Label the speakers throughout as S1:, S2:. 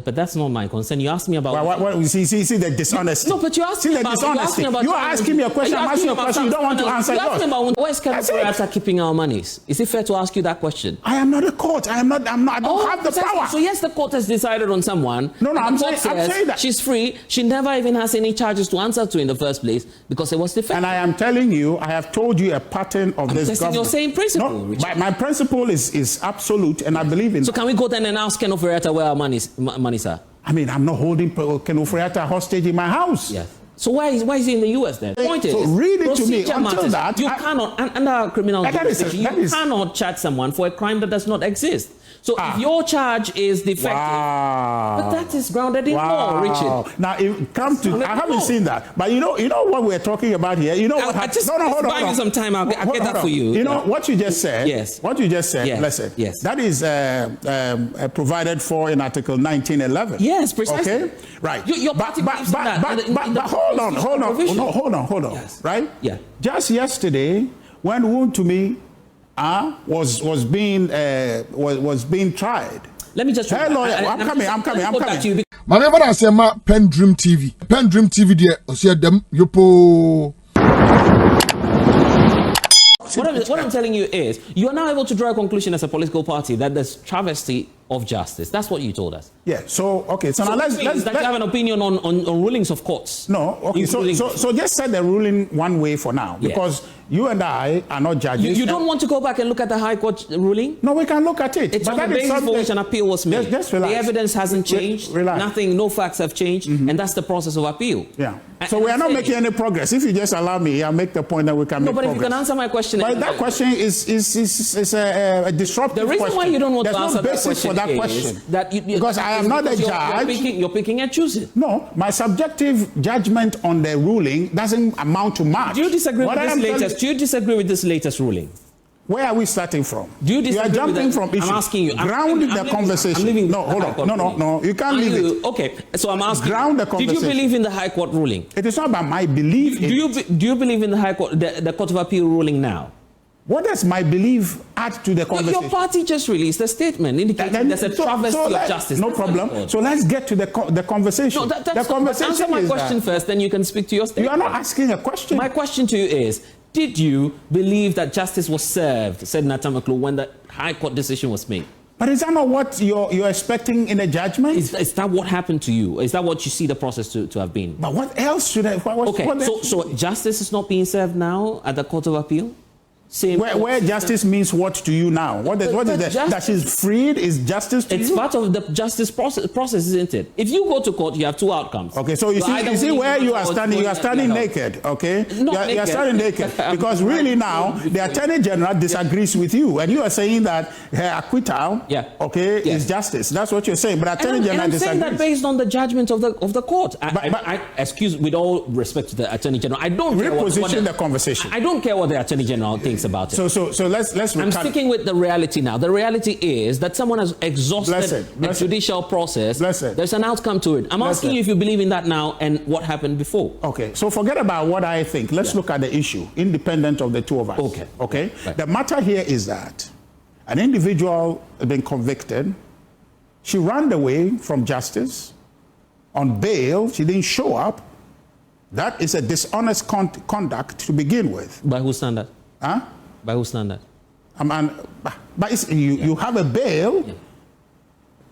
S1: But that's not my concern. You asked me about...
S2: See the dishonesty.
S1: No, but you asked me about...
S2: dishonesty. You are asking me a question, I'm asking you a question, you don't want to answer yours.
S1: You asked me about where's Kenneth keeping our monies. Is it fair to ask you that question?
S2: I am not a court. I don't have the power.
S1: So yes, the court has decided on someone.
S2: No, I'm saying that.
S1: She's free. She never even has any charges to answer to in the first place because it was defective.
S2: And I am telling you, I have told you a pattern of this government.
S1: Your same principle.
S2: No, my principle is absolute, and I believe in.
S1: So can we go then and ask Ken Oferiatta where our monies are?
S2: I mean, I'm not holding Ken Oferiatta hostage in my house.
S1: Yes. So why is he in the US then? The point is,
S2: read it to me. Until that,
S1: you cannot, under criminal jurisdiction, you cannot charge someone for a crime that does not exist. So if your charge is defective, but that is grounded in law, Richard.
S2: Now, I haven't seen that, but you know what we're talking about here. You know what happened?
S1: Hold on. Buy me some time. I'll get that for you.
S2: You know what you just said.
S1: Yes.
S2: What you just said.
S1: Yes.
S2: Listen.
S1: Yes.
S2: That is provided for in Article 1911.
S1: Yes, precisely.
S2: Okay. Right.
S1: Your party believes in that.
S2: But hold on.
S1: Yes.
S2: Right.
S1: Yeah.
S2: Just yesterday, when Wontumi was being tried.
S1: Let me just.
S2: Hey, lawyer, I'm coming.
S3: My name is PENDREAM TV. PENDREAM TV there. I see them. Yopo.
S1: What I'm telling you is, you are now able to draw a conclusion as a political party that there's travesty of justice. That's what you told us.
S2: Yeah. So okay. So now let's
S1: you have an opinion on rulings of courts.
S2: No. Okay. So just set the ruling one way for now, because you and I are not judges.
S1: You don't want to go back and look at the High Court ruling?
S2: No, we can look at it.
S1: It's on the basis for which an appeal was made.
S2: Just relax.
S1: The evidence hasn't changed.
S2: Relax.
S1: Nothing. No facts have changed, and that's the process of appeal.
S2: Yeah. So we are not making any progress. If you just allow me, I'll make the point that we can make progress.
S1: No, but if you can answer my question.
S2: But that question is a disruptive question.
S1: The reason why you don't want to answer
S2: that question for that question
S1: is that
S2: because I am not a judge.
S1: You're picking and choosing.
S2: No, my subjective judgment on the ruling doesn't amount to much.
S1: Do you disagree with this latest? Do you disagree with this latest ruling?
S2: Where are we starting from?
S1: Do you disagree?
S2: You are jumping from issues.
S1: I'm asking you.
S2: Ground the conversation. No, hold on. No. You can't leave it.
S1: Okay, so I'm asking.
S2: Ground the conversation.
S1: Did you believe in the High Court ruling?
S2: It is not about my belief.
S1: Do you believe in the High Court, the Court of Appeal ruling now?
S2: What does my belief add to the conversation?
S1: Your party just released a statement indicating there's a travesty of justice.
S2: No problem. So let's get to the conversation.
S1: No, the conversation answer my question first, then you can speak to your statement.
S2: You are not asking a question.
S1: My question to you is, did you believe that justice was served, said Natamaklu, when the High Court decision was made?
S2: But is that not what you're expecting in a judgment?
S1: Is that what happened to you? Is that what you see the process to have been?
S2: But what else should I...
S1: So justice is not being served now at the Court of Appeal?
S2: Where justice means what to you now? What is that? That she's freed is justice to you?
S1: It's part of the justice process, isn't it? If you go to court, you have two outcomes.
S2: Okay, so you see where you are standing. You are standing naked, okay? You are standing naked. Because really now, the Attorney General disagrees with you. And you are saying that her acquittal, is justice. That's what you're saying. But Attorney General disagrees.
S1: I'm saying that based on the judgment of the court. Excuse, with all respect to the Attorney General, I don't care
S2: reposition the conversation.
S1: I don't care what the Attorney General thinks about it.
S2: So let's
S1: I'm sticking with the reality now. The reality is that someone has exhausted the judicial process. There's an outcome to it. I'm asking you if you believe in that now and what happened before.
S2: Okay, so forget about what I think. Let's look at the issue, independent of the two of us. Okay. Right. The matter here is that an individual has been convicted. She ran away from justice on bail. She didn't show up. That is a dishonest conduct to begin with.
S1: By whose standard?
S2: Huh?
S1: By whose standard?
S2: But you have a bail,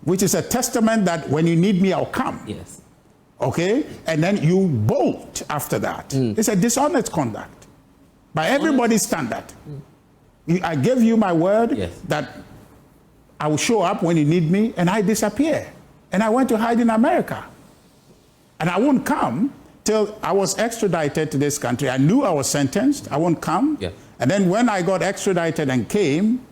S2: which is a testament that when you need me, I'll come.
S1: Yes.
S2: Okay? And then you bolt after that. It's a dishonest conduct. By everybody's standard. I gave you my word that I will show up when you need me, and I disappear. And I went to hide in America. And I won't come till I was extradited to this country. I knew I was sentenced. I won't come.
S1: Yeah.
S2: And then when I got extradited and came,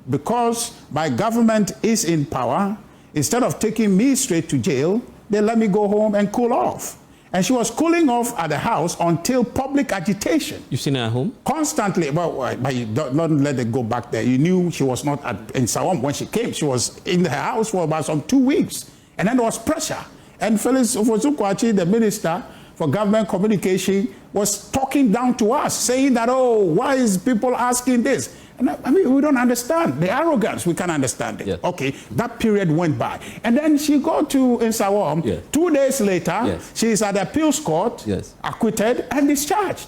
S2: because my government is in power, instead of taking me straight to jail, they let me go home and cool off. And she was cooling off at the house until public agitation.
S1: You've seen her at home?
S2: Constantly. But you don't let her go back there. You knew she was not in Sawam when she came. She was in her house for about 2 weeks. And then there was pressure. And Felix Ofozukwachi, the minister for government communication, was talking down to us, saying that, oh, why is people asking this? And I mean, we don't understand. The arrogance, we can understand it.
S1: Yes.
S2: Okay, that period went by. And then she got to Nsawam.
S1: Yes.
S2: 2 days later,
S1: yes.
S2: she's at the appeals court,
S1: yes.
S2: acquitted and discharged.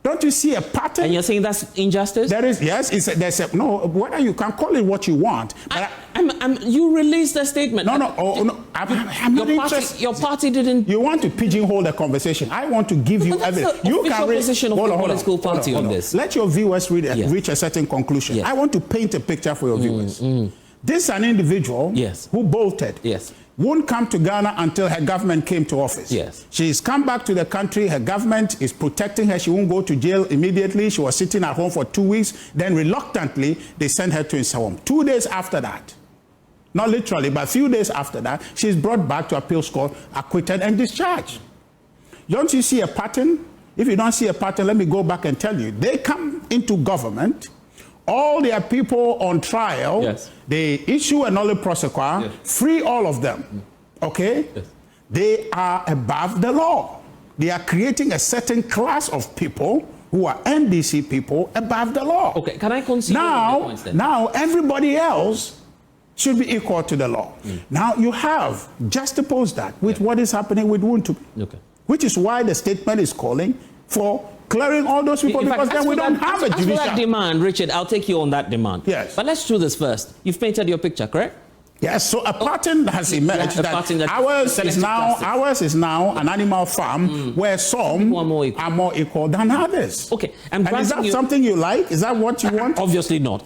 S2: Don't you see a pattern?
S1: And you're saying that's injustice?
S2: There is, yes. No, whether you can call it what you want. But
S1: you released the statement.
S2: No. I'm not interested.
S1: Your party didn't.
S2: You want to pigeonhole the conversation. I want to give you evidence. You can read.
S1: Position of the political party on this.
S2: Let your viewers reach a certain conclusion.
S1: Yes.
S2: I want to paint a picture for your viewers. This is an individual who bolted.
S1: Yes.
S2: Won't come to Ghana until her government came to office.
S1: Yes.
S2: She's come back to the country. Her government is protecting her. She won't go to jail immediately. She was sitting at home for 2 weeks. Then reluctantly, they sent her to Nsawam. 2 days after that, not literally, but a few days after that, she's brought back to appeals court, acquitted and discharged. Don't you see a pattern? If you don't see a pattern, let me go back and tell you. They come into government, all their people on trial,
S1: yes.
S2: They issue a nolle prosequi, yes. Free all of them, okay? Yes. They are above the law. They are creating a certain class of people who are NDC people above the law.
S1: Okay, can I concede
S2: now everybody else should be equal to the law. Now you have juxtaposed that with what is happening with Wuntu, which is why the statement is calling for clearing all those people, because then we don't have a judicial.
S1: As for that demand, Richard, I'll take you on that demand.
S2: Yes.
S1: But let's do this first. You've painted your picture, correct?
S2: Yes, so a pattern has emerged that ours is now an animal farm where some are more equal than others.
S1: Okay.
S2: And is that something you like? Is that what you want?
S1: Obviously not.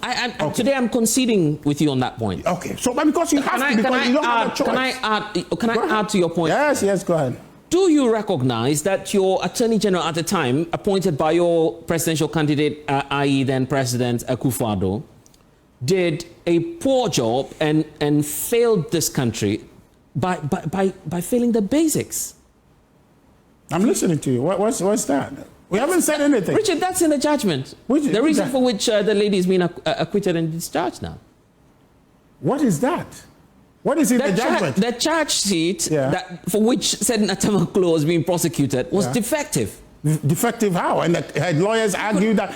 S1: Today I'm conceding with you on that point.
S2: Okay, so but because you have to, because you don't have a choice.
S1: Can I add to your point?
S2: Yes, go ahead.
S1: Do you recognize that your Attorney General at the time, appointed by your presidential candidate, i.e. then President Akufo-Addo, did a poor job and failed this country by failing the basics?
S2: I'm listening to you. What's that? We haven't said anything.
S1: Richard, that's in the judgment. The reason for which the lady is being acquitted and discharged now.
S2: What is that? What is in the judgment?
S1: The charge sheet for which Sedina was being prosecuted was defective.
S2: Defective how? And her lawyers argue that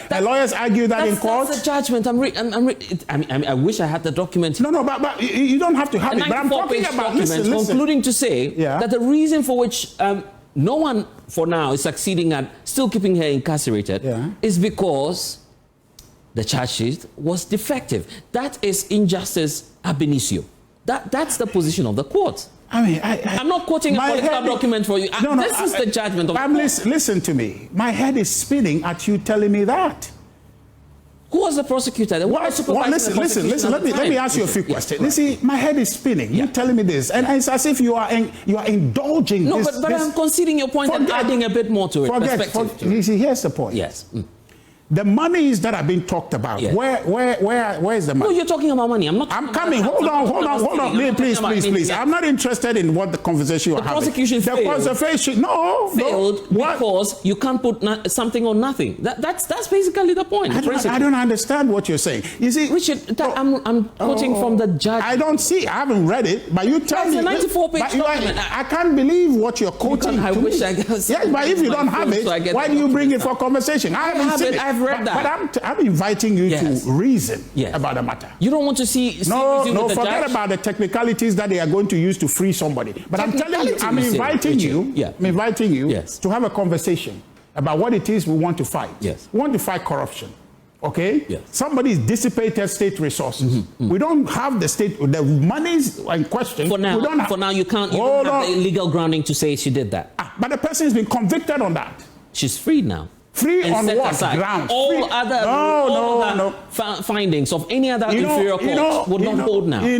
S2: in court.
S1: That's the judgment. I wish I had the document.
S2: No, but you don't have to have it. But I'm talking about listen.
S1: Concluding to say that the reason for which no one for now is succeeding at still keeping her incarcerated is because the charge sheet was defective. That is injustice ab initio. That's the position of the court.
S2: I mean,
S1: I'm not quoting a political document for you. This is the judgment of the court.
S2: Listen to me. My head is spinning at you telling me that.
S1: Who was the prosecutor?
S2: Listen. Let me ask you a few questions. You see, my head is spinning. You're telling me this, and it's as if you are indulging.
S1: No, but I'm conceding your point and adding a bit more to it.
S2: You see, here's the point.
S1: Yes.
S2: The monies that are being talked about, where is the money?
S1: No, you're talking about money. I'm
S2: coming. Hold on. Please. I'm not interested in what the conversation you're having.
S1: The prosecution failed because you can't put something on nothing. That's basically the point.
S2: I don't understand what you're saying. You see,
S1: Richard, I'm quoting from the judge.
S2: I haven't read it, but you tell me.
S1: It's a 94-page document.
S2: I can't believe what you're quoting.
S1: I wish I could.
S2: Yes, but if you don't have it, why do you bring it for conversation? I haven't seen it.
S1: I've read that.
S2: But I'm inviting you to reason about the matter.
S1: You don't want to see
S2: No, forget about the technicalities that they are going to use to free somebody. But I'm telling you, I'm inviting you to have a conversation about what it is we want to fight.
S1: Yes.
S2: We want to fight corruption. Okay?
S1: Yes.
S2: Somebody's dissipated state resources. We don't have the monies in question.
S1: For now, you don't have the legal grounding to say she did that.
S2: But the person has been convicted on that.
S1: She's freed now.
S2: Free on what grounds?
S1: All other findings of any other inferior court would not hold now.
S2: You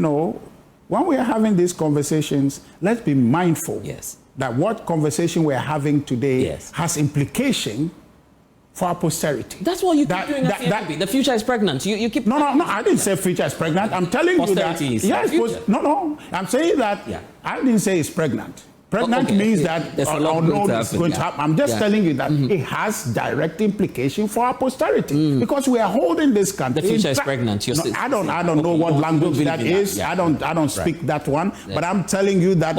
S2: know, when we are having these conversations, let's be mindful that what conversation we are having today has implication for our posterity.
S1: That's what you keep doing at the future is pregnant. You keep...
S2: No, I didn't say future is pregnant. I'm telling you that...
S1: I'm saying that
S2: I didn't say it's pregnant. Pregnant means that unknown is going to happen. I'm just telling you that it has direct implication for our posterity because we are holding this country.
S1: The future is pregnant.
S2: I don't know what language that is. I don't speak that one. But I'm telling you that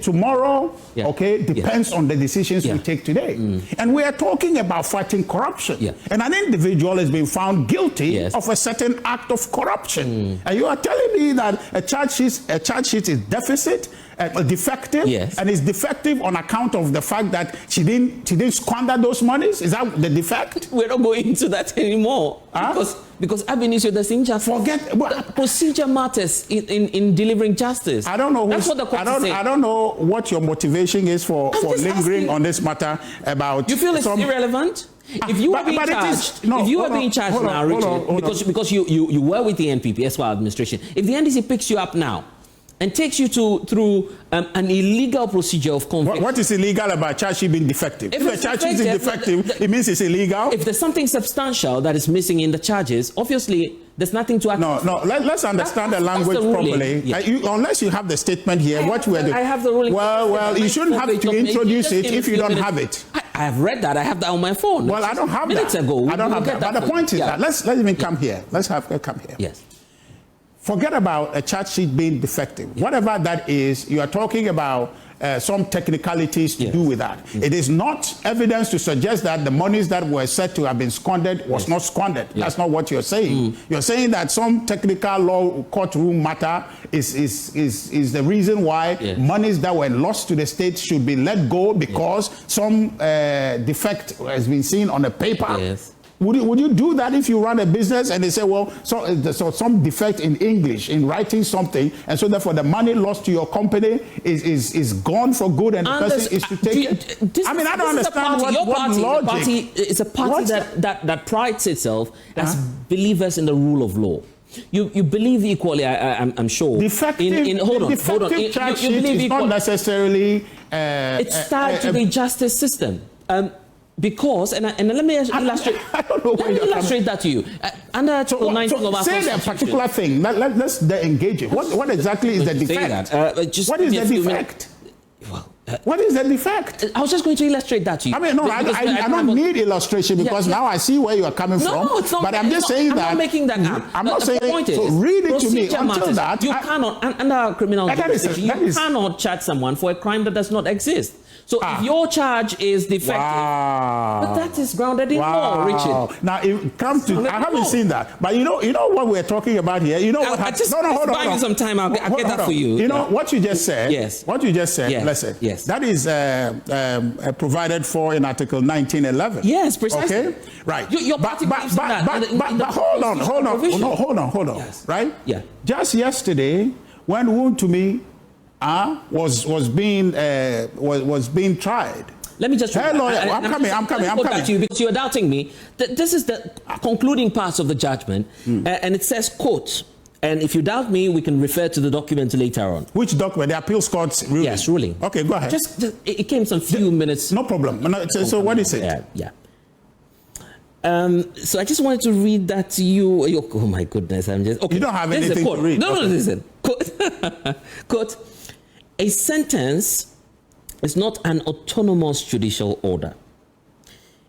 S2: tomorrow depends on the decisions we take today. And we are talking about fighting corruption. And an individual has been found guilty of a certain act of corruption. And you are telling me that a charge sheet is defective, and it's defective on account of the fact that she didn't squander those monies. Is that the defect?
S1: We're not going into that anymore because I've been issued the injustice. Procedure matters in delivering justice.
S2: I don't know.
S1: That's what the court is saying.
S2: I don't know what your motivation is for lingering on this matter about.
S1: You feel it's irrelevant? If you are being charged, now, Richard, because you were with the NPP as well administration, if the NDC picks you up now and takes you through an illegal procedure of conviction.
S2: What is illegal about charge sheet being defective? If a charge sheet is defective, it means it's illegal?
S1: If there's something substantial that is missing in the charges, obviously there's nothing to accuse.
S2: No, let's understand the language properly. Unless you have the statement here, what we're doing. I
S1: have the ruling.
S2: Well, you shouldn't have to introduce it if you don't have it.
S1: I have read that. I have that on my phone.
S2: Well, I don't have that.
S1: Minutes ago.
S2: I don't have that. But the point is that let's even come here. Let's have her come here.
S1: Yes.
S2: Forget about a charge sheet being defective. Whatever that is, you are talking about some technicalities to do with that. It is not evidence to suggest that the monies that were said to have been squandered was not squandered. That's not what you're saying. You're saying that some technical law courtroom matter is the reason why monies that were lost to the state should be let go because some defect has been seen on a paper. Would you do that if you run a business and they say, well, so some defect in English, in writing something, and so therefore the money lost to your company is gone for good and the person is to take it? I mean, I don't understand what logic.
S1: It's a party that prides itself as believers in the rule of law. You believe equally, I'm sure.
S2: Defective, hold on. Charge sheet is not necessarily...
S1: it's tied to the justice system. Because, and let me illustrate.
S2: I don't know where you're
S1: illustrate that to you. Under Article 19 of our
S2: Constitution. Say that particular thing. Let's engage it. What exactly is the defect? What is the defect? What is the defect?
S1: I was just going to illustrate that to you.
S2: I mean, no, I don't need illustration because now I see where you are coming from.
S1: No, it's not.
S2: But I'm just saying that.
S1: I'm not making that up.
S2: I'm not saying. So read it to me. Until that,
S1: you cannot under criminal justice. You cannot charge someone for a crime that does not exist. So if your charge is defective, but that is grounded in law, Richard.
S2: Now it comes to I haven't seen that, but you know what we're talking about here. You know what happened?
S1: No, hold on. Buy me some time. I'll get that for you.
S2: You know what you just said.
S1: Yes.
S2: What you just said. Listen.
S1: Yes.
S2: That is provided for in Article 1911.
S1: Yes, precisely.
S2: Okay. Right.
S1: Your party believes in that.
S2: But hold on.
S1: Yes.
S2: Right.
S1: Yeah.
S2: Just yesterday, when Wontumi was being tried.
S1: Let me just.
S2: Hey, lawyer, I'm coming.
S1: To you because you're doubting me. This is the concluding part of the judgment, and it says, quote, and if you doubt me, we can refer to the document later on.
S2: Which document? The appeals court's ruling?
S1: Yes, ruling.
S2: Okay, go ahead.
S1: It came some few minutes.
S2: No problem. So what is it?
S1: Yeah. So I just wanted to read that to you. Oh my goodness, I'm just... Okay.
S2: You don't have anything to read.
S1: No, listen. Quote, a sentence is not an autonomous judicial order.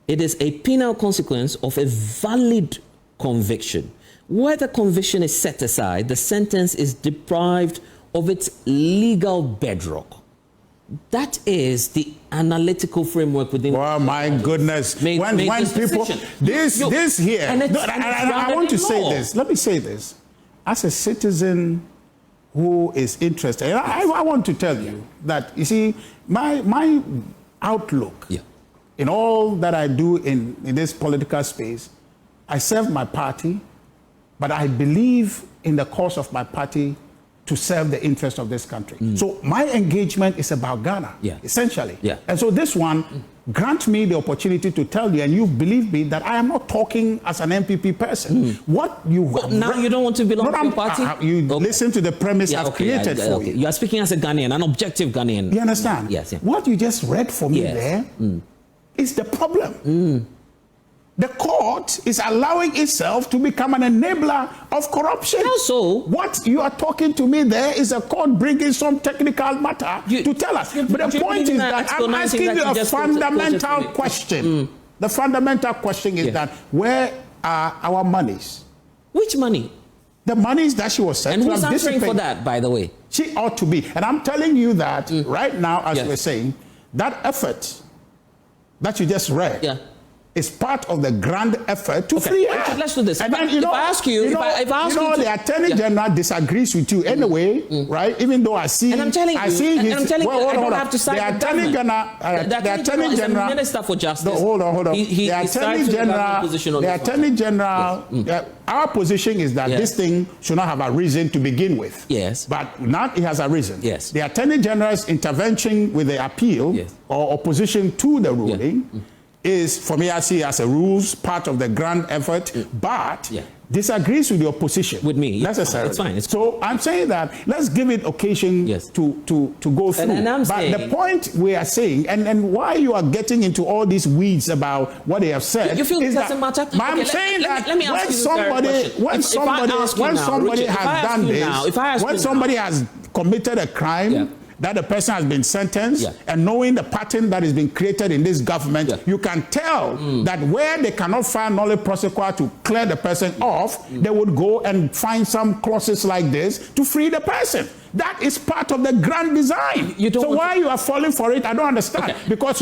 S1: It is a penal consequence of a valid conviction. Where the conviction is set aside, the sentence is deprived of its legal bedrock. That is the analytical framework within.
S2: Oh my goodness! When people this here, and I want to say this. Let me say this, as a citizen who is interested. I want to tell you that you see my outlook in all that I do in this political space. I serve my party, but I believe in the cause of my party to serve the interest of this country. So my engagement is about Ghana, essentially. And so this one grant me the opportunity to tell you, and you believe me, that I am not talking as an MPP person. What you
S1: now you don't want to belong to a party?
S2: Listen to the premise I've created for you.
S1: You are speaking as a Ghanaian, an objective Ghanaian.
S2: You understand?
S1: Yes.
S2: What you just read for me there is the problem. The court is allowing itself to become an enabler of corruption.
S1: How so?
S2: What you are talking to me there is a court bringing some technical matter to tell us. But the point is that I'm asking you a fundamental question. The fundamental question is that where are our monies?
S1: Which money?
S2: The monies that she was said
S1: and
S2: to
S1: who's
S2: have
S1: answering
S2: dissipated.
S1: for that, by the way?
S2: She ought to be. And I'm telling you that right now, as we're saying, that effort that you just read is part of the grand effort to free her.
S1: Let's do this.
S2: And then,
S1: if I ask you,
S2: the Attorney General disagrees with you anyway, right? Even though I see,
S1: and I'm telling you,
S2: I don't
S1: have to side with
S2: the Attorney General,
S1: is the Minister for Justice.
S2: Hold on.
S1: The
S2: Attorney General, our position is that this thing should not have a reason to begin with.
S1: Yes.
S2: But now it has a reason.
S1: Yes.
S2: The Attorney General's intervention with the appeal or opposition to the ruling is, for me, I see as a rules part of the grand effort, but disagrees with the opposition.
S1: With me.
S2: Necessarily.
S1: It's fine.
S2: So I'm saying that let's give it occasion to go through.
S1: And
S2: the point we are saying, and why you are getting into all these weeds about what they have said,
S1: you feel
S2: is
S1: it doesn't matter?
S2: I'm saying that when somebody has committed a crime, that the person has been sentenced, and knowing the pattern that has been created in this government, you can tell that where they cannot find knowledge prosecutor to clear the person off, they would go and find some clauses like this to free the person. That is part of the grand design. So why you are falling for it, I don't understand. Because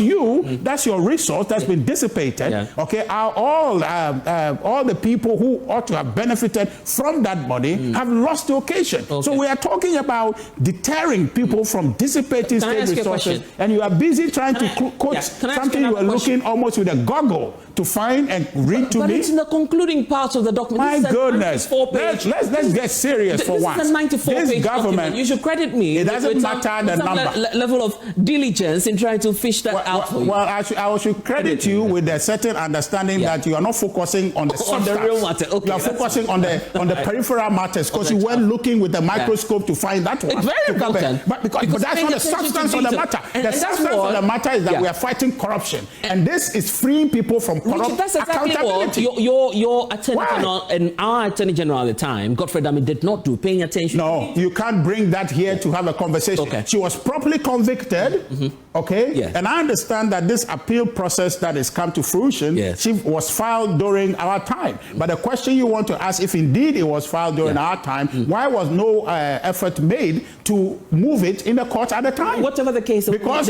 S2: that's your resource that's been dissipated. Are all the people who ought to have benefited from that money have lost the occasion. So we are talking about deterring people from dissipating state resources, and you are busy trying to quote something you are looking almost with a goggle to find and read to me.
S1: But it's in the concluding part of the document.
S2: My goodness. Let's get serious for once.
S1: This is a 94-page document. You should credit me.
S2: It doesn't matter the number.
S1: Level of diligence in trying to fish that out for you.
S2: Well, I should credit you with a certain understanding that you are not focusing on the substance.
S1: The real matter.
S2: You are focusing on the peripheral matters because you went looking with the microscope to find that one.
S1: It's very important.
S2: But that's not the substance of the matter. The substance of the matter is that we are fighting corruption. And this is freeing people from corrupt accountability.
S1: Your Attorney General and our Attorney General at the time, Godfrey Dami, did not do, paying attention.
S2: No, you can't bring that here to have a conversation. She was properly convicted, and I understand that this appeal process that has come to fruition, she was filed during our time. But the question you want to ask, if indeed it was filed during our time, why was no effort made to move it in the court at the time?
S1: Whatever the case,
S2: because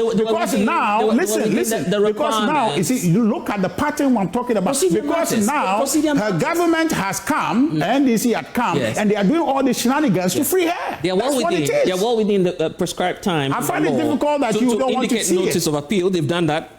S2: now, listen, because now, you see, you look at the pattern I'm talking about, because now her government has come, NDC had come, and they are doing all the shenanigans to free her.
S1: They are well within the prescribed time.
S2: I find it difficult that you don't want to see
S1: notice of appeal. They've done that.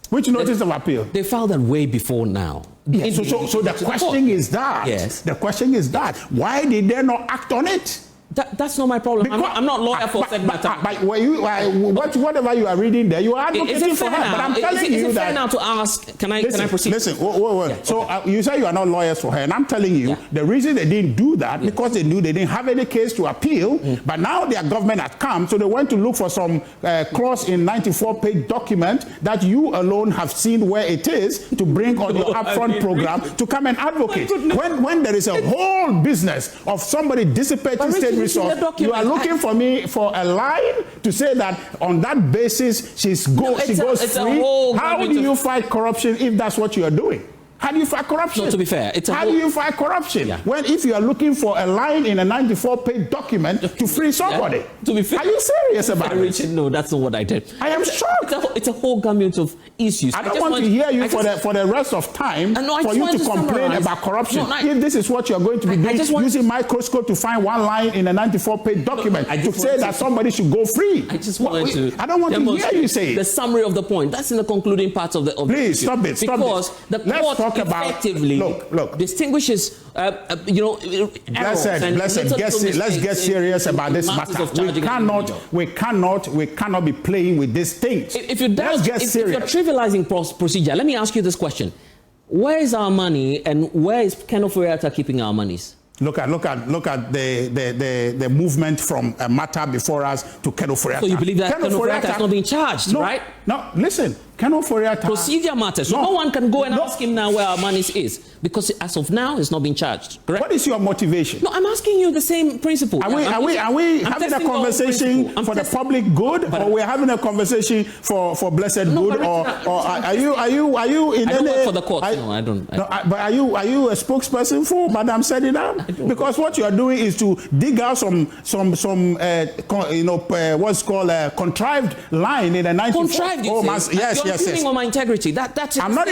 S2: Which notice of appeal?
S1: They filed that way before now.
S2: Yes. So the question is that. The question is that. Why did they not act on it?
S1: That's not my problem. I'm not lawyer for Segmata.
S2: But whatever you are reading there, you are advocating for her. But I'm telling you that.
S1: Is it fair now to ask? Can I proceed?
S2: Listen. So you say you are not lawyers for her, and I'm telling you the reason they didn't do that because they knew they didn't have any case to appeal. But now their government had come, so they went to look for some clause in 94-page document that you alone have seen where it is to bring on your upfront program to come and advocate. When there is a whole business of somebody dissipating state resource, you are looking for me for a line to say that on that basis she goes free. How do you fight corruption if that's what you are doing? How do you fight corruption?
S1: No, to be fair,
S2: how do you fight corruption? When if you are looking for a line in a 94-page document to free somebody?
S1: To be fair,
S2: are you serious about it?
S1: Richard, no, that's not what I did.
S2: I am shocked.
S1: It's a whole gamut of issues.
S2: I don't want to hear you for the rest of time for you to complain about corruption. If this is what you are going to be doing, using microscope to find one line in a 94-page document to say that somebody should go free.
S1: I just wanted to.
S2: I don't want to hear you say it.
S1: The summary of the point. That's in the concluding part of the.
S2: Please stop it.
S1: Because the court effectively distinguishes, errors.
S2: Let's get serious about this matter. We cannot be playing with these things.
S1: If you're trivializing procedure, let me ask you this question: where is our money, and where is Kenneth Furiata keeping our monies?
S2: Look at the movement from a matter before us to Kenneth Furiata.
S1: So you believe that Kenneth Furiata has not been charged, right?
S2: No, listen. Ken Ofori-Atta.
S1: Procedure matters. So no one can go and ask him now where our money is, because as of now, it's not been charged. Correct? What
S2: is your motivation?
S1: No, I'm asking you the same principle.
S2: Are we having a conversation for the public good, or we're having a conversation for blessed good, or are you in
S1: I don't work for the court. No, I don't.
S2: But are you a spokesperson for Madam Sedina? Because what you are doing is to dig out some what's called a contrived line in the 1940s.
S1: Contrived, you say?
S2: Yes.
S1: You're impugning on my integrity. That's
S2: I'm not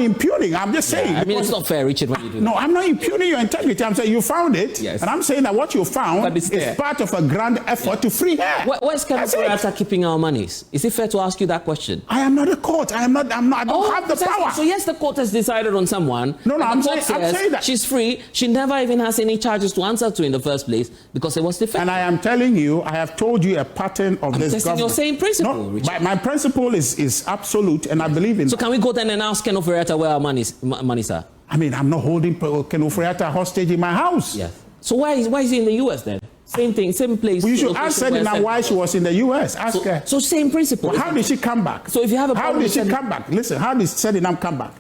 S2: impugning. I'm just saying.
S1: I mean, it's not fair, Richard, when you do that.
S2: No, I'm not impugning your integrity. I'm saying you found it, and I'm saying that what you found is part of a grand effort to free her.
S1: Where's Ken Ofori-Atta keeping our monies? Is it fair to ask you that question?
S2: I am not a court. I don't have the power.
S1: So yes, the court has decided on someone.
S2: No, I'm saying that
S1: she's free. She never even has any charges to answer to in the first place because it was defective.
S2: And I am telling you, I have told you a pattern of this government.
S1: Your same principle.
S2: No, my principle is absolute, and I believe in.
S1: So can we go then and ask Ken Ofori-Atta where our monies are?
S2: I mean, I'm not holding Ken Ofori-Atta hostage in my house.
S1: Yes. So why is he in the U.S. then? Same thing, same place.
S2: Well, you should ask Sedina why she was in the U.S. Ask her.
S1: So same principle.
S2: Well, how did she come back?
S1: So if you have a problem,
S2: how did she come back? Listen, how did Sedina come back?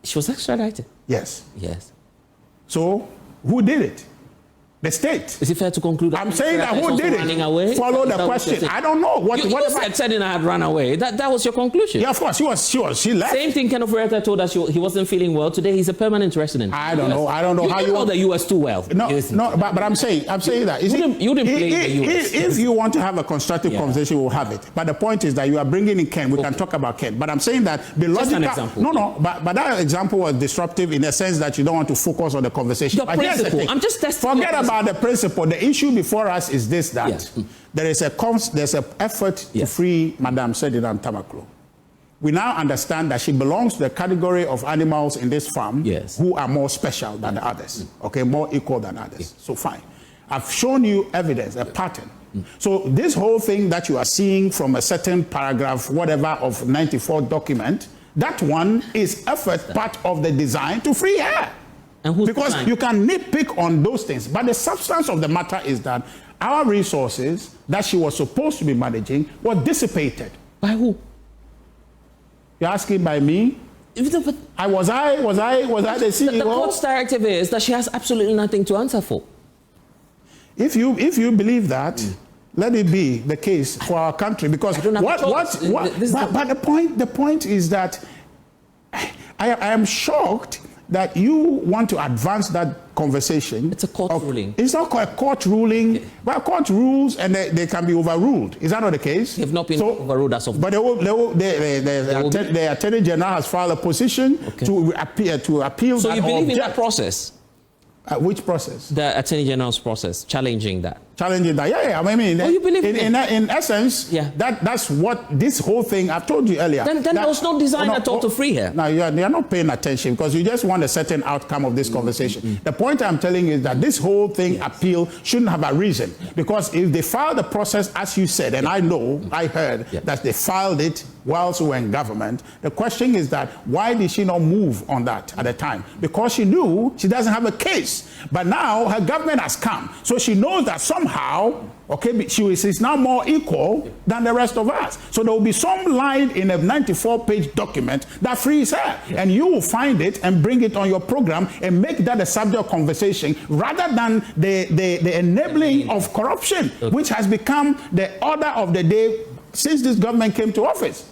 S1: She was extradited.
S2: Yes.
S1: Yes.
S2: So who did it? The state.
S1: Is it fair to conclude that?
S2: I'm saying that who did it?
S1: Away?
S2: Follow the question. I don't know. What
S1: said Sedina had run away. That was your conclusion.
S2: Yeah, of course. She left.
S1: Same thing Ken Ofori-Atta told us he wasn't feeling well. Today he's a permanent resident.
S2: I don't know how
S1: you know the US too well.
S2: No, but I'm saying that.
S1: You didn't play the US.
S2: If you want to have a constructive conversation, we'll have it. But the point is that you are bringing in Ken. We can talk about Ken. But I'm saying that the logical.
S1: Just an example.
S2: No. But that example was disruptive in the sense that you don't want to focus on the conversation.
S1: The principle. I'm just testing.
S2: Forget about the principle. The issue before us is this: that there's an effort to free Madam Sedina Tamaklo. We now understand that she belongs to the category of animals in this farm who are more special than the others, more equal than others. So fine. I've shown you evidence, a pattern. So this whole thing that you are seeing from a certain paragraph, whatever, of 94 document, that one is part of the design to free her. Because you can nitpick on those things, but the substance of the matter is that our resources that she was supposed to be managing were dissipated.
S1: By who?
S2: You're asking by me? Was I the CEO?
S1: The court's directive is that she has absolutely nothing to answer for.
S2: If you believe that, let it be the case for our country. Because but the point is that I am shocked that you want to advance that conversation.
S1: It's a court ruling.
S2: It's not a court ruling. But court rules and they can be overruled. Is that not the case?
S1: They have not been overruled as of.
S2: But the Attorney General has filed a position to appeal.
S1: So you believe in that process?
S2: Which process?
S1: The Attorney General's process, challenging that.
S2: Challenging that, I mean,
S1: you believe
S2: in essence, that's what this whole thing, I've told you earlier.
S1: Then there was no design at all to free her.
S2: No, you're not paying attention because you just want a certain outcome of this conversation. The point I'm telling you is that this whole thing appeal shouldn't have a reason. Because if they filed the process, as you said, and I heard that they filed it whilst we were in government, the question is that why did she not move on that at the time? Because she knew she doesn't have a case. But now her government has come. So she knows that somehow, she is now more equal than the rest of us. So there will be some line in a 94-page document that frees her. And you will find it and bring it on your program and make that a subject of conversation rather than the enabling of corruption, which has become the order of the day since this government came to office.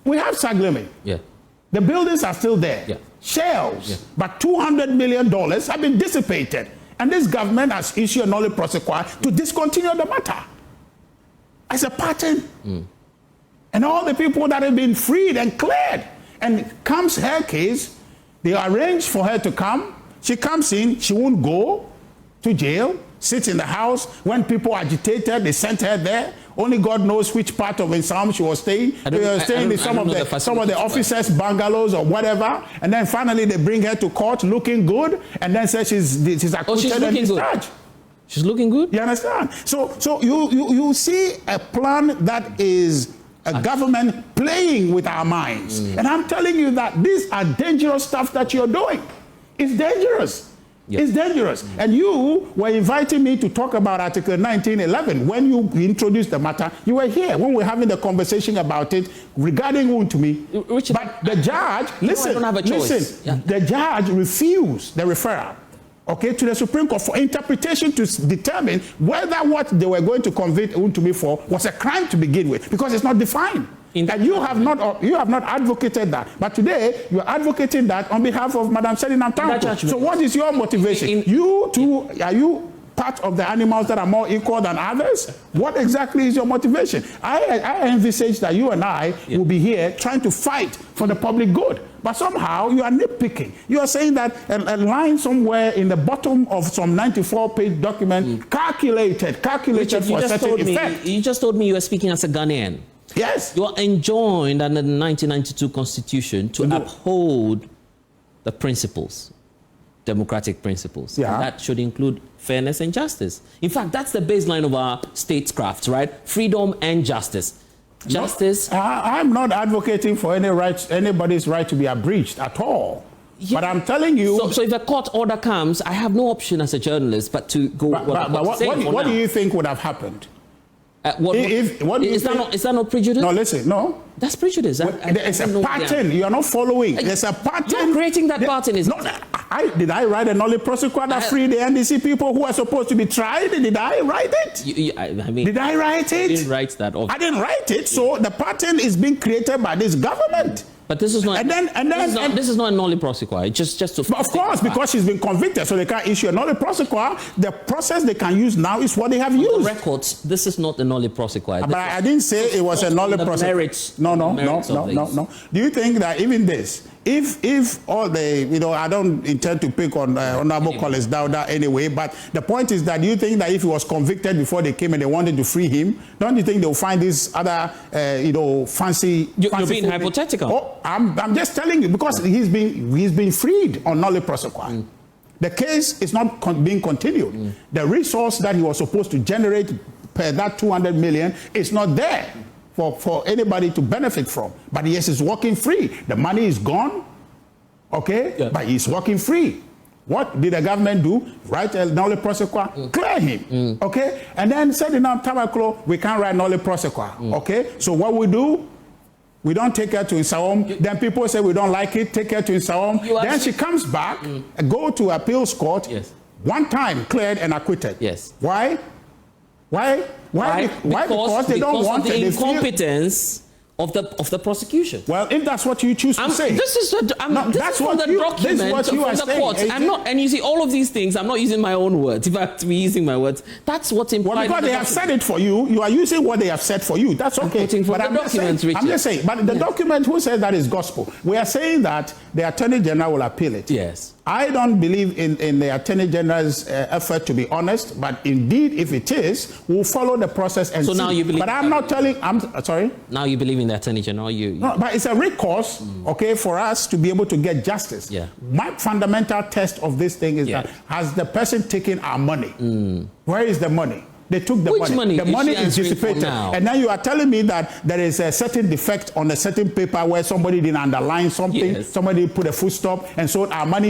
S2: We have Sagleme. The buildings are still there. Shells. But $200 million have been dissipated. And this government has issued a nolle prosequi to discontinue the matter. As a pattern. And all the people that have been freed and cleared. And comes her case, they arrange for her to come. She comes in, she won't go to jail, sits in the house. When people agitated, they sent her there. Only God knows which part of Insam she was staying. They were staying in some of the officers' bungalows or whatever. And then finally they bring her to court looking good. And then say she's acquitted and discharged.
S1: She's looking good?
S2: You understand? So you see a plan that is a government playing with our minds. And I'm telling you that these are dangerous stuff that you're doing. It's dangerous. It's dangerous. And you were inviting me to talk about Article 1911. When you introduced the matter, you were here when we were having the conversation about it regarding Wontumi.
S1: Richard,
S2: but the judge, listen, the judge refused the referral, okay, to the Supreme Court for interpretation to determine whether what they were going to convict Wontumi for was a crime to begin with, because it's not defined. And you have not advocated that. But today, you are advocating that on behalf of Madam Sedina. So what is your motivation? You too, are you part of the animals that are more equal than others? What exactly is your motivation? I envisage that you and I will be here trying to fight for the public good. But somehow you are nitpicking. You are saying that a line somewhere in the bottom of some 94-page document calculated Richard, for a certain effect.
S1: You just told me you were speaking as a Ghanaian.
S2: Yes.
S1: You are enjoined under the 1992 Constitution to uphold the principles, democratic principles.
S2: Yeah.
S1: And that should include fairness and justice. In fact, that's the baseline of our statecraft, right? Freedom and justice. Justice.
S2: No, I'm not advocating for anybody's right to be abridged at all. Yeah. But I'm telling you...
S1: So if a court order comes, I have no option as a journalist but to go...
S2: What do you think would have happened?
S1: Is that not prejudice?
S2: No, listen, no.
S1: That's prejudice.
S2: It's a pattern. You are not following. There's a pattern.
S1: You're creating that pattern.
S2: Did I write a nolle prosequa that freed the NDC people who are supposed to be tried? Did I write it? Did I write it?
S1: You didn't write that.
S2: I didn't write it. So the pattern is being created by this government.
S1: But this is not. This is not a nolle prosequa. Just to.
S2: Of course, because she's been convicted, so they can't issue a nolle prosequa. The process they can use now is what they have used.
S1: The records. This is not a nolle prosequa.
S2: But I didn't say it was a nolle prosequa. No. Do you think that even this, if all the, I don't intend to pick on Honorable Collins Dowda anyway, but the point is that, do you think that if he was convicted before they came and they wanted to free him, don't you think they'll find this other, fancy...
S1: You're being hypothetical.
S2: Oh, I'm just telling you, because he's been freed on nolle prosequa. The case is not being continued. The resource that he was supposed to generate per that 200 million is not there for anybody to benefit from. But yes, he's walking free. The money is gone, okay? Yeah. But he's walking free. What did the government do? Write a nolle prosequa, clear him, okay? And then said in our Tabaclo, we can't write nolle prosequa, okay? So what we do, we don't take her to Insawam. Then people say we don't like it, take her to Insawam. Then she comes back, go to appeals court, one time cleared and acquitted.
S1: Yes.
S2: Why? Because they don't want
S1: the incompetence of the prosecution.
S2: Well, if that's what you choose to say,
S1: this is from the document from the court. I'm not, and you see all of these things. I'm not using my own words. If I have to be using my words, that's what's implied.
S2: Well, because they have said it for you, you are using what they have said for you. That's okay.
S1: I'm
S2: just saying. But the document, who says that is gospel? We are saying that the Attorney General will appeal it.
S1: Yes.
S2: I don't believe in the Attorney General's effort to be honest, but indeed, if it is, we'll follow the process and see.
S1: Now you believe.
S2: But I'm not telling. I'm sorry.
S1: Now you believe in the Attorney General.
S2: No, but it's a recourse, okay, for us to be able to get justice.
S1: Yeah.
S2: My fundamental test of this thing is that has the person taken our money? Where is the money? They took the money. The money is dissipated. And now you are telling me that there is a certain defect on a certain paper where somebody didn't underline something, somebody put a full stop, and so our money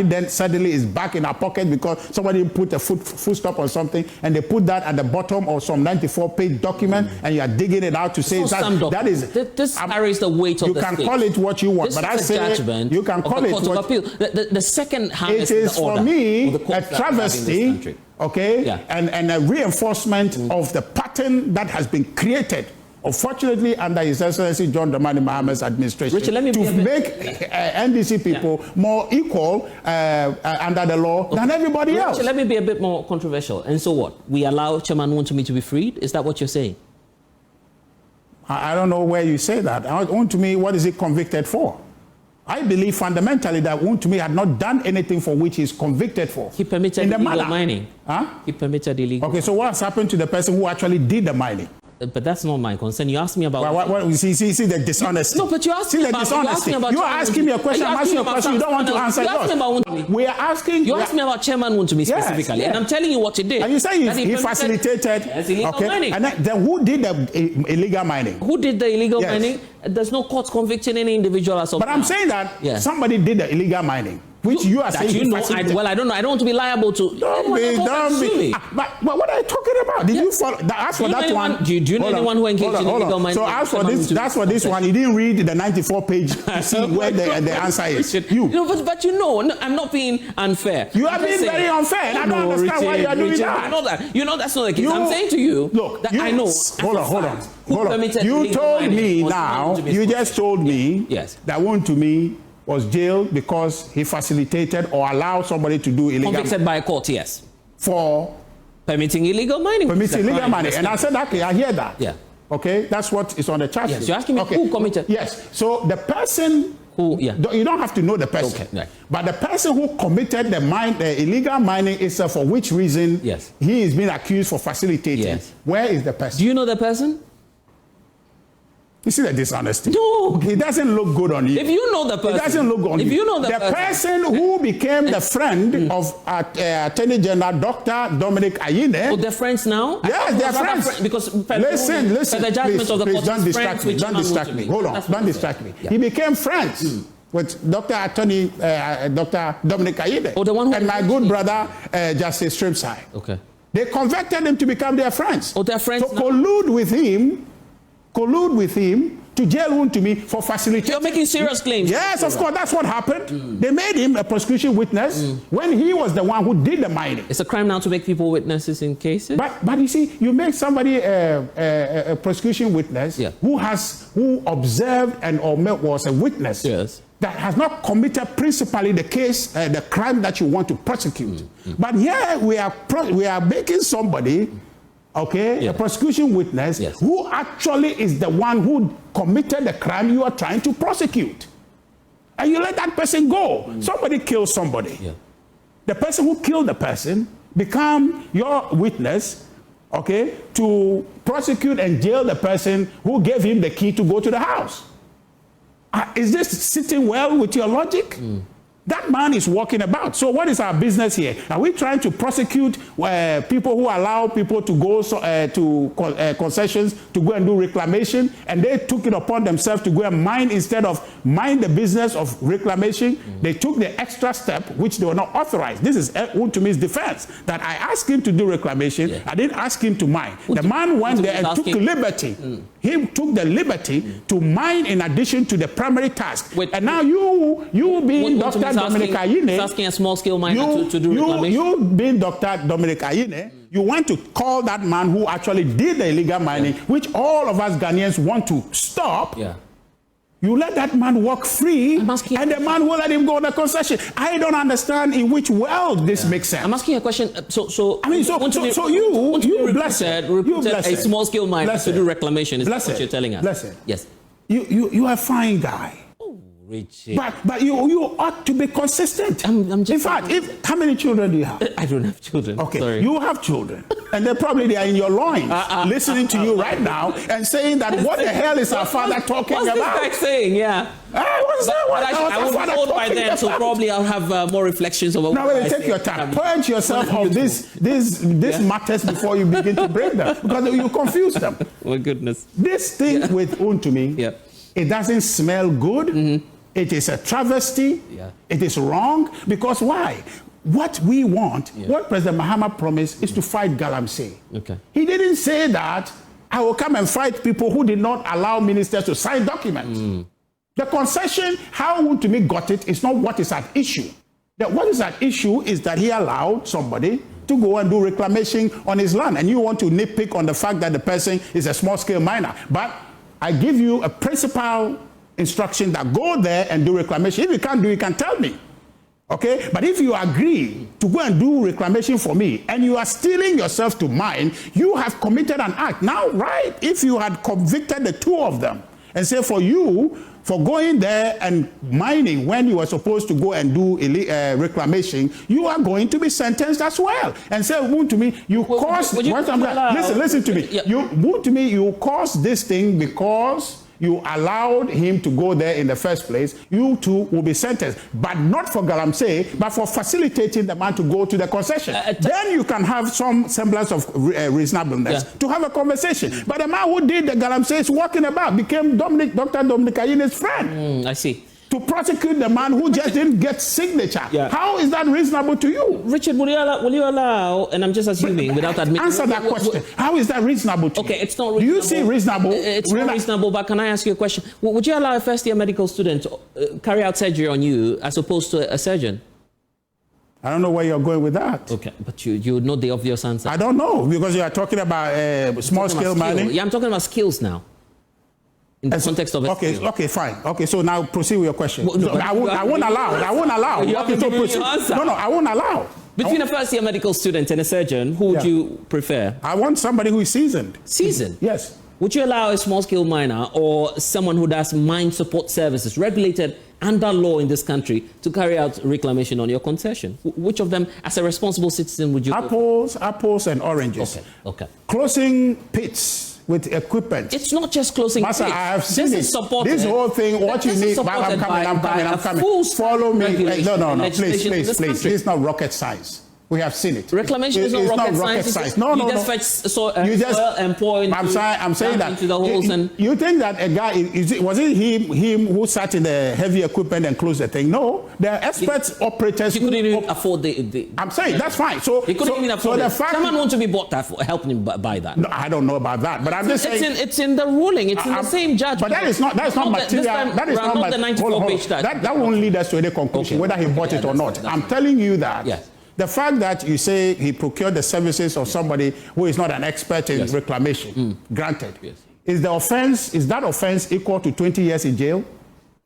S2: then suddenly is back in our pocket because somebody put a full stop on something, and they put that at the bottom of some 94-page document, and you are digging it out to say that is...
S1: This carries the weight of the state.
S2: You can call it what you want, but I say you can call it what...
S1: The second
S2: harvest it is for me a travesty. Okay, and a reinforcement of the pattern that has been created, unfortunately, under His Excellency John Dramani Mahamad's administration,
S1: Richard,
S2: to make NDC people more equal under the law than everybody else.
S1: Let me be a bit more controversial. And so what? We allow Chairman Wontumi to be freed? Is that what you're saying?
S2: I don't know where you say that. Wontumi, what is he convicted for? I believe fundamentally that Wontumi had not done anything for which he's convicted for.
S1: He permitted illegal mining.
S2: Huh?
S1: He permitted illegal.
S2: Okay, so what's happened to the person who actually did the mining?
S1: But that's not my concern. You asked me about...
S2: See the dishonesty.
S1: No, but you asked me about...
S2: You are asking me a question. I'm asking you a question. You don't want to answer yours.
S1: You asked me about Wontumi.
S2: We are asking...
S1: You asked me about Chairman Wontumi specifically. Yes. And I'm telling you what he did.
S2: And you say he facilitated...
S1: illegal mining.
S2: And then who did the illegal mining?
S1: Who did the illegal mining? There's no court convicting any individual as of
S2: But I'm saying that somebody did the illegal mining. which you are saying.
S1: You know, well, I don't know. I don't want to be liable to.
S2: Don't be. But what are you talking about? Did you follow? As for that one,
S1: do you know anyone who engaged in illegal mining?
S2: So as for this, that's for this one. You didn't read the 94-page to see where the answer is.
S1: But you know, I'm not being unfair.
S2: You are being very unfair, and I don't understand why you are doing that.
S1: You know that's not the case. I'm saying to you, look, that I know.
S2: Hold on. You told me now. You just told me that Wontumi was jailed because he facilitated or allowed somebody to do illegal.
S1: Convicted by a court, yes.
S2: For
S1: permitting illegal mining.
S2: And I said, okay, I hear that.
S1: Yeah.
S2: Okay, that's what is on the charge sheet.
S1: Yes, you're asking me who committed.
S2: Yes. So the person who, you don't have to know the person.
S1: Okay. Right.
S2: But the person who committed the illegal mining is for which reason he is being accused for facilitating. Yes. Where is the person?
S1: Do you know the person?
S2: You see the dishonesty?
S1: No.
S2: It doesn't look good on you.
S1: If you know the person.
S2: It doesn't look good on you.
S1: If you know the
S2: person who became the friend of Attorney General Dr. Dominic Ayine.
S1: Oh, they're friends now?
S2: Yes, they're friends.
S1: Because
S2: listen,
S1: the judgment of the court
S2: don't distract me. Don't distract me. Hold on. Don't distract me. He became friends with Dr. Dominic Ayine.
S1: Oh, the one who
S2: and my good brother, Justice Strimside.
S1: Okay.
S2: They converted him to become their friends.
S1: Oh, they're friends
S2: So collude with him to jail Wontumi for facilitating.
S1: You're making serious claims.
S2: Yes, of course, that's what happened. They made him a prosecution witness when he was the one who did the mining.
S1: It's a crime now to make people witnesses in cases.
S2: But you see, you make somebody a prosecution witness who observed and or was a witness that has not committed principally the case, the crime that you want to prosecute. But here we are making somebody. Okay, a prosecution witness who actually is the one who committed the crime you are trying to prosecute. And you let that person go. Somebody kills somebody. The person who killed the person become your witness, okay, to prosecute and jail the person who gave him the key to go to the house. Is this sitting well with your logic? That man is walking about. So what is our business here? Are we trying to prosecute people who allow people to go to concessions to go and do reclamation, and they took it upon themselves to go and mine instead of mind the business of reclamation? They took the extra step which they were not authorized. This is Wontumi's defense, that I asked him to do reclamation. I didn't ask him to mine. The man went there and took liberty. He took the liberty to mine in addition to the primary task. And now you being Dr. Dominic Ayine,
S1: asking a small-scale miner to do reclamation.
S2: You being Dr. Dominic Ayine, you want to call that man who actually did the illegal mining, which all of us Ghanaians want to stop. You let that man walk free, and the man will let him go on the concession. I don't understand in which world this makes sense.
S1: I'm asking a question. So
S2: you blessed
S1: a small-scale miner to do reclamation. Is that what you're telling us?
S2: Listen.
S1: Yes.
S2: You are a fine guy.
S1: Richie.
S2: But you ought to be consistent.
S1: I'm just
S2: in fact, how many children do you have?
S1: I don't have children.
S2: Okay,
S1: sorry.
S2: You have children, and they are in your loins, listening to you right now and saying that what the hell is our father talking about?
S1: What's this guy saying? Yeah.
S2: What's that?
S1: I will be old by then, so probably I'll have more reflections about.
S2: Now, take your time. Purge yourself of these matters before you begin to break them, because you confuse them.
S1: My goodness.
S2: This thing with Wontumi, it doesn't smell good. It is a travesty. It is wrong. Because why? What we want, what President Mahama promised, is to fight Galamsey.
S1: Okay.
S2: He didn't say that I will come and fight people who did not allow ministers to sign documents. The concession, how Wontumi got it, is not what is at issue. What is at issue is that he allowed somebody to go and do reclamation on his land. And you want to nitpick on the fact that the person is a small-scale miner. But I give you a principal instruction that go there and do reclamation. If you can't do it, you can tell me. Okay? But if you agree to go and do reclamation for me and you are stealing yourself to mine, you have committed an act. Now, right, if you had convicted the two of them and say for you, for going there and mining when you were supposed to go and do reclamation, you are going to be sentenced as well. And say, Wontumi, you caused... Listen to me. Wontumi, you caused this thing because you allowed him to go there in the first place. You too will be sentenced, but not for Galamsey, but for facilitating the man to go to the concession. Then you can have some semblance of reasonableness to have a conversation. But the man who did the Galamsey is walking about, became Dr. Dominic Ayine's friend.
S1: I see.
S2: to prosecute the man who just didn't get signature. How is that reasonable to you?
S1: Richard, will you allow, and I'm just assuming without admitting.
S2: Answer that question. How is that reasonable to you?
S1: Okay, it's not reasonable.
S2: Do you see reasonable?
S1: It's not reasonable, but can I ask you a question? Would you allow a first-year medical student to carry out surgery on you as opposed to a surgeon?
S2: I don't know where you're going with that.
S1: Okay, but you know the obvious answer.
S2: I don't know, because you are talking about small-scale mining.
S1: Yeah, I'm talking about skills now. In the context of
S2: okay, fine. Okay, so now proceed with your question. Well, no, I won't allow.
S1: You haven't given me your answer.
S2: No, I won't allow.
S1: Between a first-year medical student and a surgeon, who would you prefer?
S2: I want somebody who is seasoned.
S1: Seasoned?
S2: Yes.
S1: Would you allow a small-scale miner or someone who does mine support services, regulated under law in this country, to carry out reclamation on your concession? Which of them, as a responsible citizen, would you?
S2: Apples and oranges.
S1: Okay.
S2: Closing pits with equipment.
S1: It's not just closing pits.
S2: I have seen
S1: this
S2: this whole thing, what you need. I'm coming. Follow me. No, please. This is not rocket science. We have seen it.
S1: Reclamation is not rocket science.
S2: No.
S1: You just fetch soil and pour into,
S2: I'm saying that
S1: into the holes.
S2: You think that a guy, was it him who sat in the heavy equipment and closed the thing? No. There are experts, operators.
S1: He couldn't even afford the
S2: I'm saying, that's fine. So
S1: he couldn't even afford it. Someone wants to be bought that for helping him buy that.
S2: No, I don't know about that. But I'm just saying.
S1: It's in the ruling. It's in the same judgment.
S2: But that's not material. That is not
S1: the 94-page judgment.
S2: That won't lead us to any conclusion, whether he bought it or not. I'm telling you that.
S1: Yes.
S2: The fact that you say he procured the services of somebody who is not an expert in reclamation, granted, is that offense equal to 20 years in jail?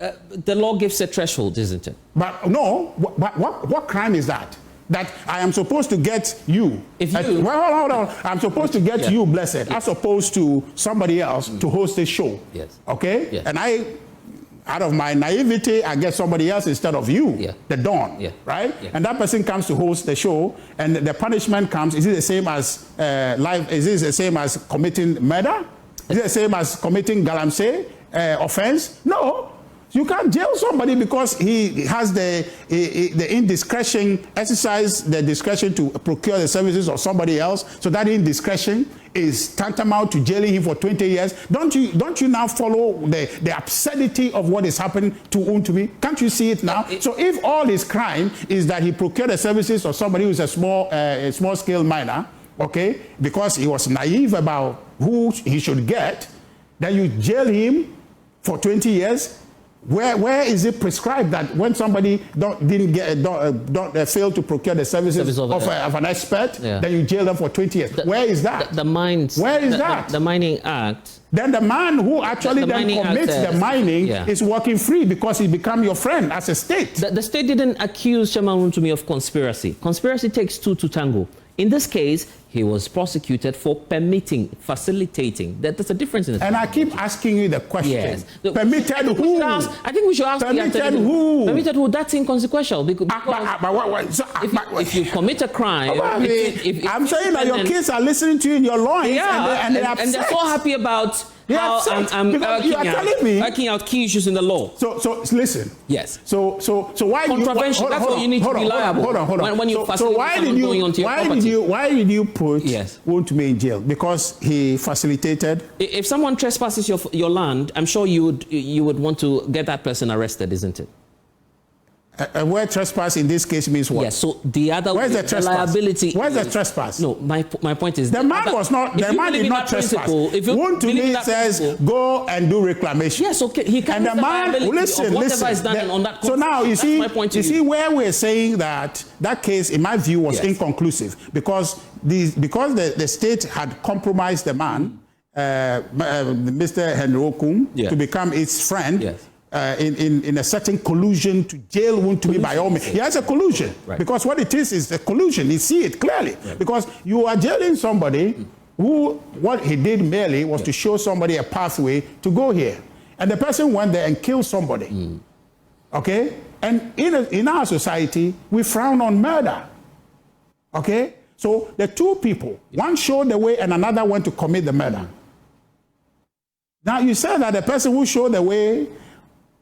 S1: The law gives a threshold, isn't it?
S2: But no, what crime is that? That I am supposed to get you. Hold on. I'm supposed to get you blessed, as opposed to somebody else to host this show.
S1: Yes.
S2: Okay?
S1: Yes.
S2: And out of my naivety, I get somebody else instead of you, the Don, right? Yeah. And that person comes to host the show, and the punishment comes. Is it the same as Is it the same as committing murder? Is it the same as committing galamsey offense? No. You can't jail somebody because he has the indiscretion, exercise the discretion to procure the services of somebody else. So that indiscretion is tantamount to jailing him for 20 years. Don't you now follow the absurdity of what is happening to Untumi? Can't you see it now? So if all his crime is that he procured the services of somebody who's a small scale miner, okay, because he was naive about who he should get, then you jail him for 20 years. Where is it prescribed that when somebody fail to procure the services of an expert, then you jail them for 20 years? Where is that? Where is that?
S1: The Mining Act.
S2: Then the man who actually commits the mining is walking free because he become your friend as a state.
S1: The state didn't accuse Chairman Untumi of conspiracy. Conspiracy takes two to tango. In this case, he was prosecuted for facilitating. There's a difference in it.
S2: And I keep asking you the question.
S1: Yes.
S2: Permitted who?
S1: I think we should ask.
S2: Permitted who?
S1: Permitted who? That's inconsequential. Because if you commit a crime...
S2: I'm saying that your kids are listening to you in your loins and they're upset.
S1: And they're so happy about how I'm working out key issues in the law.
S2: So listen.
S1: Yes.
S2: So why do you...
S1: Contravention, that's what you need to be liable.
S2: Hold on.
S1: When you
S2: why did you put Untumi in jail? Because he facilitated?
S1: If someone trespasses your land, I'm sure you would want to get that person arrested, isn't it?
S2: Where trespass in this case means what?
S1: Yes, so the other
S2: Where's the trespass?
S1: liability.
S2: Where's the trespass?
S1: No, my point is
S2: the man did not trespass. Untumi says go and do reclamation.
S1: Yes, okay. He can.
S2: And the man, listen.
S1: On that
S2: so now you see where we're saying that case, in my view, was inconclusive because the state had compromised the man, Mr. Henry Okum, to become its friend. Yes. In a certain collusion to jail Untumi by all means. He has a collusion because what it is a collusion. You see it clearly because you are jailing somebody who what he did merely was to show somebody a pathway to go here, and the person went there and killed somebody. Okay, and in our society we frown on murder. Okay, so the two people, one showed the way and another went to commit the murder. Now you said that the person who showed the way,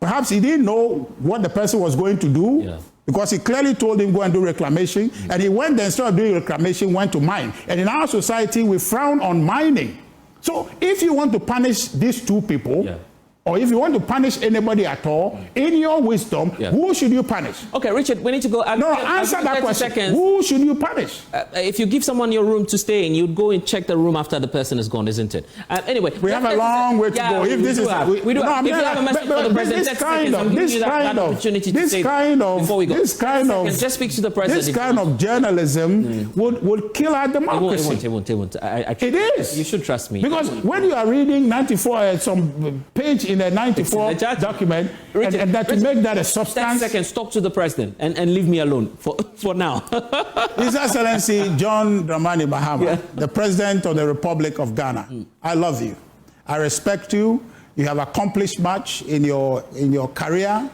S2: perhaps he didn't know what the person was going to do because he clearly told him go and do reclamation, and he went there instead of doing reclamation, went to mine. And in our society, we frown on mining. So if you want to punish these two people, or if you want to punish anybody at all, in your wisdom, who should you punish?
S1: Okay, Richard, we need to go.
S2: Answer that question. Seconds. Who should you punish?
S1: If you give someone your room to stay in, you'd go and check the room after the person is gone, isn't it? Anyway,
S2: we have a long way to go. If this is
S1: we do have a message for the president, just speak to the president.
S2: This kind of journalism would kill our democracy.
S1: It won't.
S2: It is.
S1: You should trust me.
S2: Because when you are reading 94, some page in a 94 document, Richard, and that to make that a substance.
S1: 10 seconds, talk to the president and leave me alone for now.
S2: His Excellency John Dramani Mahama, the President of the Republic of Ghana, I love you. I respect you. You have accomplished much in your career.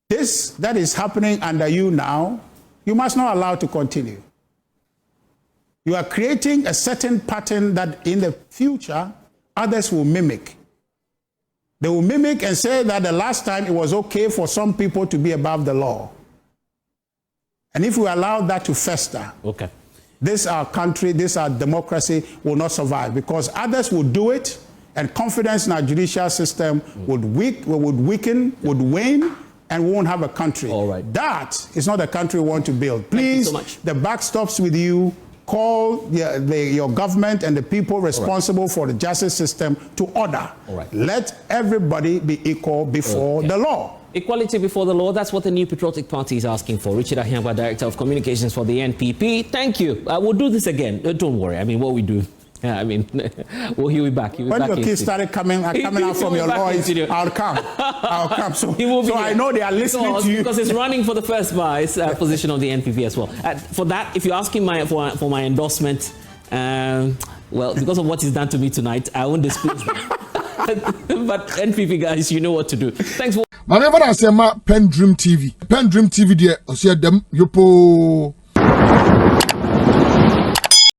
S2: This that is happening under you now, you must not allow to continue. You are creating a certain pattern that in the future others will mimic. They will mimic and say that the last time it was okay for some people to be above the law. And if we allow that to fester, this our country, this our democracy will not survive, because others will do it, and confidence in our judicial system would weaken, would wane, and we won't have a country.
S1: All right.
S2: That is not a country we want to build. Please, the buck stops with you. Call your government and the people responsible for the justice system to order. Let everybody be equal before the law.
S1: Equality before the law, that's what the New Patriotic Party is asking for. Richard Ahiagbah, Director of Communications for the NPP. Thank you. We'll do this again. Don't worry. I mean, what we do. We'll he'll be back.
S2: When your kids started coming out from your lawyers, I'll come. So I know they are listening to you.
S1: Because it's running for the first vice position of the NPP as well. For that, if you're asking for my endorsement, well, because of what he's done to me tonight, I won't disclose that. But NPP guys, you know what to do. Thanks for...
S3: Whenever I say PENDREAM TV, PENDREAM TV, there, I see them,